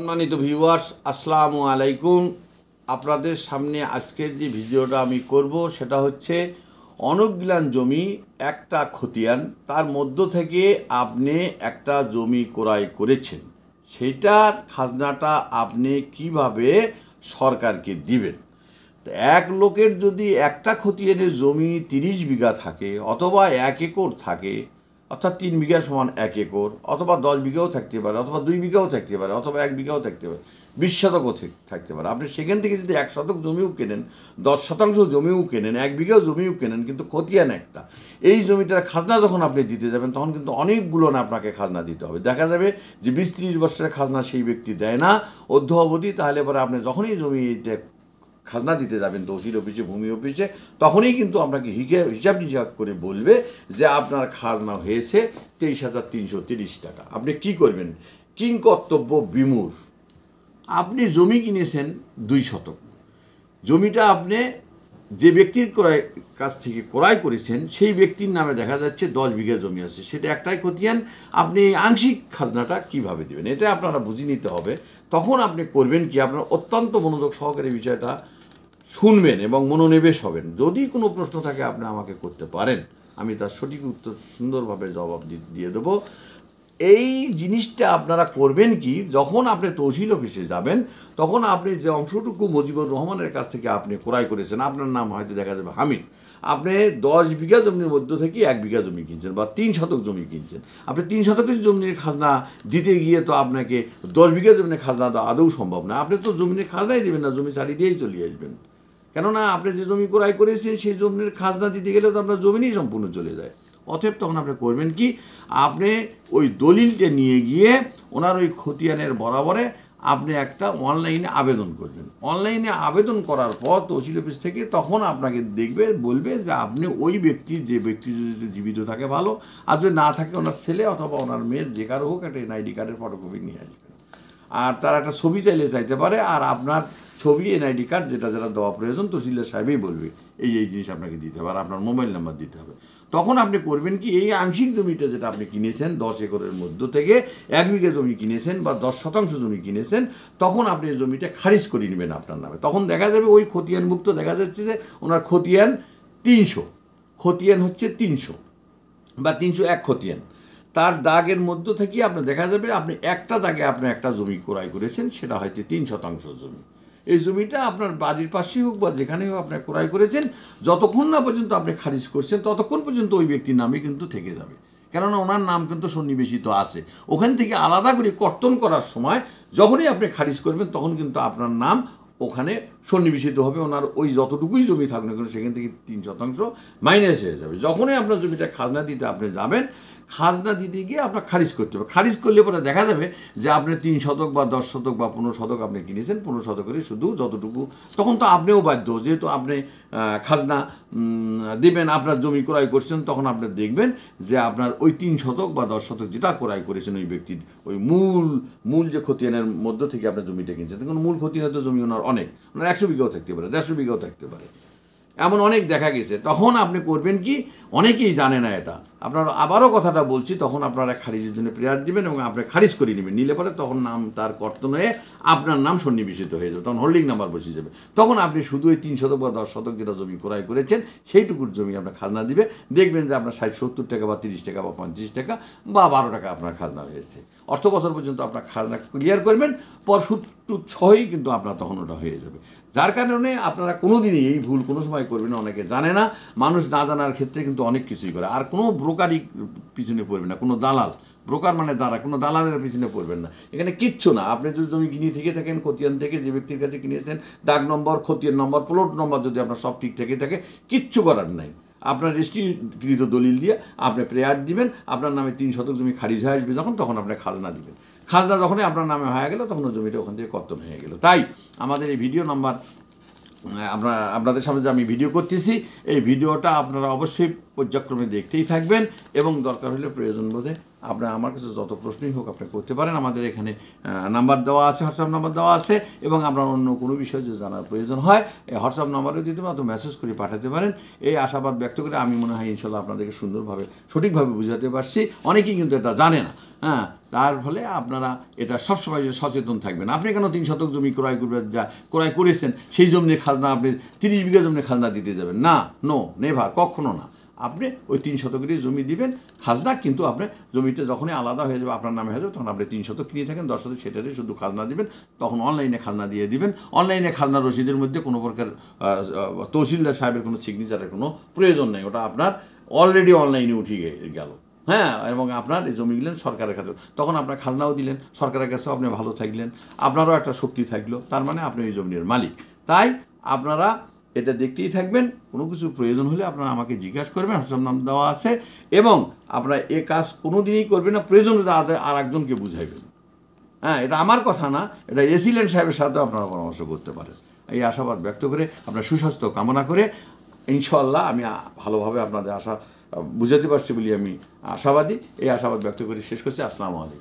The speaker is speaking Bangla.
সম্মানিত ভিউয়ার্স, আসসালামু আলাইকুম। আপনাদের সামনে আজকের যে ভিডিওটা আমি করব সেটা হচ্ছে অনেকগুলান জমি একটা খতিয়ান, তার মধ্য থেকে আপনি একটা জমি ক্রয় করেছেন, সেইটার খাজনাটা আপনি কিভাবে সরকারকে দিবেন। তো এক লোকের যদি একটা খতিয়ানে জমি 30 বিঘা থাকে অথবা 1 একর থাকে, অর্থাৎ 3 বিঘা সমান 1 একর, অথবা 10 বিঘাও থাকতে পারে, অথবা 2 বিঘাও থাকতে পারে, অথবা 1 বিঘাও থাকতে পারে, 20 শতকও থাকতে পারে। আপনি সেখান থেকে যদি 1 শতক জমিও কেনেন, 10 শতাংশ জমিও কেনেন, 1 বিঘাও জমিও কেনেন, কিন্তু খতিয়ান একটা, এই জমিটার খাজনা যখন আপনি দিতে যাবেন তখন কিন্তু অনেকগুলো না আপনাকে খাজনা দিতে হবে। দেখা যাবে যে 20-30 বছরের খাজনা সেই ব্যক্তি দেয় না অদ্য অবধি, তাহলে পরে আপনি যখনই জমিটা খাজনা দিতে যাবেন তহসিল অফিসে, ভূমি অফিসে, তখনই কিন্তু আপনাকে হিসাব নিকাশ করে বলবে যে আপনার খাজনা হয়েছে 23,330 টাকা। আপনি কি করবেন? কিং কর্তব্য বিমূঢ়। আপনি জমি কিনেছেন 2 শতক, জমিটা আপনি যে ব্যক্তির কাছ থেকে ক্রয় করেছেন সেই ব্যক্তির নামে দেখা যাচ্ছে 10 বিঘা জমি আছে, সেটা একটাই খতিয়ান। আপনি আংশিক খাজনাটা কিভাবে দেবেন এটা আপনারা বুঝে নিতে হবে। তখন আপনি করবেন কি, আপনার অত্যন্ত মনোযোগ সহকারে বিষয়টা শুনবেন এবং মনোনিবেশ হবেন। যদি কোনো প্রশ্ন থাকে আপনি আমাকে করতে পারেন, আমি তার সঠিক উত্তর সুন্দরভাবে জবাব দিয়ে দেবো। এই জিনিসটা আপনারা করবেন কি, যখন আপনি তহসিল অফিসে যাবেন তখন আপনি যে অংশটুকু মুজিবুর রহমানের কাছ থেকে আপনি ক্রয় করেছেন, আপনার নাম হয়তো দেখা যাবে হামিদ, আপনি 10 বিঘা জমির মধ্য থেকে 1 বিঘা জমি কিনছেন বা 3 শতক জমি কিনছেন। আপনি 3 শতকের জমির খাজনা দিতে গিয়ে তো আপনাকে 10 বিঘা জমির খাজনা দেওয়া আদৌ সম্ভব না। আপনি তো জমির খাজনাই দেবেন না, জমি ছাড়ি দিয়েই চলে আসবেন। কেননা আপনি যে জমি ক্রয় করেছেন সেই জমির খাজনা দিতে গেলে তো আপনার জমিনই সম্পূর্ণ চলে যায়। অতএব তখন আপনি করবেন কি, আপনি ওই দলিলটা নিয়ে গিয়ে ওনার ওই খতিয়ানের বরাবরে আপনি একটা অনলাইনে আবেদন করবেন। অনলাইনে আবেদন করার পর তহসিল অফিস থেকে তখন আপনাকে বলবে যে আপনি ওই ব্যক্তি, যে ব্যক্তি যদি জীবিত থাকে ভালো, আর যদি না থাকে ওনার ছেলে অথবা ওনার মেয়ের যে কারো হোক একটা এনআইডি কার্ডের ফটোকপি নিয়ে আসবেন। আর তার একটা ছবি চাইতে পারে, আর আপনার ছবি, এনআইডি কার্ড, যেটা দেওয়া প্রয়োজন তহসিলদার সাহেবই বলবে এই জিনিস আপনাকে দিতে হবে, আর আপনার মোবাইল নাম্বার দিতে হবে। তখন আপনি করবেন কি, এই আংশিক জমিটা যেটা আপনি কিনেছেন 10 একরের মধ্য থেকে 1 বিঘা জমি কিনেছেন বা 10 শতাংশ জমি কিনেছেন, তখন আপনি জমিটা খারিজ করে নেবেন আপনার নামে। তখন দেখা যাবে ওই খতিয়ানভুক্ত দেখা যাচ্ছে যে ওনার খতিয়ান 300, খতিয়ান হচ্ছে 300 বা 301 খতিয়ান। তার দাগের মধ্য থেকে আপনি দেখা যাবে আপনি একটা দাগে আপনি একটা জমি ক্রয় করেছেন, সেটা হয়তো 3 শতাংশ জমি। এই জমিটা আপনার বাড়ির পাশেই হোক বা যেখানে হোক আপনি ক্রয় করেছেন, যতক্ষণ না পর্যন্ত আপনি খারিজ করছেন ততক্ষণ পর্যন্ত ওই ব্যক্তির নামে কিন্তু থেকে যাবে। কেননা ওনার নাম কিন্তু সন্নিবেশিত আছে। ওখান থেকে আলাদা করে কর্তন করার সময় যখনই আপনি খারিজ করবেন তখন কিন্তু আপনার নাম ওখানে সন্নিবেশিত হবে। ওনার ওই যতটুকুই জমি থাকুক না কেন সেখান থেকে 3 শতাংশ মাইনাস হয়ে যাবে। যখনই আপনার জমিটা খাজনা দিতে আপনি যাবেন, খাজনা দিতে গিয়ে আপনার খারিজ করতে হবে। খারিজ করলে পরে দেখা যাবে যে আপনি 3 শতক বা 10 শতক বা 15 শতক আপনি কিনেছেন, 15 শতকেরই শুধু যতটুকু, তখন তো আপনিও বাধ্য, যেহেতু আপনি খাজনা দেবেন, আপনার জমি ক্রয় করছেন, তখন আপনি দেখবেন যে আপনার ওই 3 শতক বা 10 শতক যেটা ক্রয় করেছেন ওই ব্যক্তির ওই মূল যে খতিয়ানের মধ্য থেকে আপনার জমিটা কিনছেন, তখন মূল খতিয়ানের তো জমি ওনার অনেক, ওনার 100 বিঘাও থাকতে পারে, 150 বিঘাও থাকতে পারে, এমন অনেক দেখা গেছে। তখন আপনি করবেন কি, অনেকেই জানে না এটা, আপনারা আবারও কথাটা বলছি, তখন আপনারা খারিজের জন্য প্রেয়ার দিবেন এবং আপনি খারিজ করে নেবেন। নিলে পরে তখন নাম তার কর্তন হয়ে আপনার নাম সন্নিবেশিত হয়ে যাবে, তখন হোল্ডিং নাম্বার বসে যাবে। তখন আপনি শুধু ওই 3 শতক বা 10 শতক যেটা জমি ক্রয় করেছেন সেইটুকুর জমি আপনার খাজনা দিবে। দেখবেন যে আপনার 60-70 টাকা বা 30 টাকা বা 35 টাকা বা 12 টাকা আপনার খাজনা হয়েছে। অর্থ বছর পর্যন্ত আপনার খাজনা ক্লিয়ার করবেন, পর সুদ সহই কিন্তু আপনার তখন ওটা হয়ে যাবে। যার কারণে আপনারা কোনো দিনই এই ভুল কোনো সময় করবেন না। অনেকে জানে না, মানুষ না জানার ক্ষেত্রে কিন্তু অনেক কিছুই করে। আর কোনো ব্রোকারই পিছনে পড়বে না, কোনো দালাল, ব্রোকার মানে দ্বারা কোনো দালালের পিছনে পড়বেন না। এখানে কিচ্ছু না। আপনি যদি জমি কিনে থেকে থাকেন, খতিয়ান থেকে যে ব্যক্তির কাছে কিনেছেন, দাগ নম্বর, খতিয়ান নম্বর, প্লট নম্বর যদি আপনার সব ঠিক থেকে থাকে, কিচ্ছু করার নাই। আপনার রেজিস্ট্রিকৃত দলিল দিয়ে আপনি প্রেয়ার দিবেন, আপনার নামে 3 শতক জমি খারিজ হয়ে আসবে যখন, তখন আপনি খাজনা দিবেন। খাজনা যখনই আপনার নামে হয়ে গেল তখন জমিটা ওখান থেকে কর্তন হয়ে গেল। তাই আমাদের এই ভিডিও নাম্বার আপনাদের সামনে যে আমি ভিডিও করতেছি, এই ভিডিওটা আপনারা অবশ্যই পর্যায়ক্রমে দেখতেই থাকবেন এবং দরকার হলে প্রয়োজন বোধে আপনারা আমার কাছে যত প্রশ্নই হোক আপনি করতে পারেন। আমাদের এখানে নাম্বার দেওয়া আছে, হোয়াটসঅ্যাপ নাম্বার দেওয়া আছে, এবং আপনার অন্য কোনো বিষয় যদি জানার প্রয়োজন হয় এই হোয়াটসঅ্যাপ নাম্বারেও দিতে পারেন, অথবা মেসেজ করে পাঠাতে পারেন। এই আশাবাদ ব্যক্ত করে আমি মনে হয় ইনশাল্লাহ আপনাদেরকে সুন্দরভাবে সঠিকভাবে বুঝাতে পারছি। অনেকেই কিন্তু এটা জানে না। হ্যাঁ, তার ফলে আপনারা এটা সবসময় সচেতন থাকবেন। আপনি কেন 3 শতক জমি ক্রয় করবেন, যা ক্রয় করেছেন সেই জমির খাজনা আপনি 30 বিঘা জমির খাজনা দিতে যাবেন না, নো নেভার, কখনো না। আপনি ওই 3 শতকেরই জমি দিবেন খাজনা, কিন্তু আপনি জমিটা যখনই আলাদা হয়ে যাবে, আপনার নামে হয়ে যাবে, তখন আপনি 3 শতক কিনে থাকেন, 10 শতক সেটারই শুধু খাজনা দিবেন, তখন অনলাইনে খাজনা দিয়ে দিবেন। অনলাইনে খাজনা রসিদের মধ্যে কোনো প্রকার তহসিলদার সাহেবের কোনো সিগনেচারের কোনো প্রয়োজন নেই, ওটা আপনার অলরেডি অনলাইনে উঠে গেল। হ্যাঁ, এবং আপনার এই জমি গেলেন সরকারের কাছে, তখন আপনার খাজনাও দিলেন, সরকারের কাছেও আপনি ভালো থাকলেন, আপনারও একটা শক্তি থাকলো, তার মানে আপনি এই জমির মালিক। তাই আপনারা এটা দেখতেই থাকবেন, কোনো কিছু প্রয়োজন হলে আপনারা আমাকে জিজ্ঞাসা করবেন, হোয়াটসঅ্যাপ নাম দেওয়া আছে, এবং আপনারা এ কাজ কোনো দিনই করবেন না, প্রয়োজন হলে আর একজনকে বুঝাইবেন। হ্যাঁ, এটা আমার কথা না, এটা এসিলেন্ট সাহেবের সাথেও আপনারা পরামর্শ করতে পারেন। এই আশাবাদ ব্যক্ত করে, আপনার সুস্বাস্থ্য কামনা করে, ইনশাআল্লাহ আমি ভালোভাবে আপনাদের আশা বুঝাতে পারছি বলে আমি আশাবাদী। এই আশাবাদ ব্যক্ত করে শেষ করছি। আসসালামু আলাইকুম।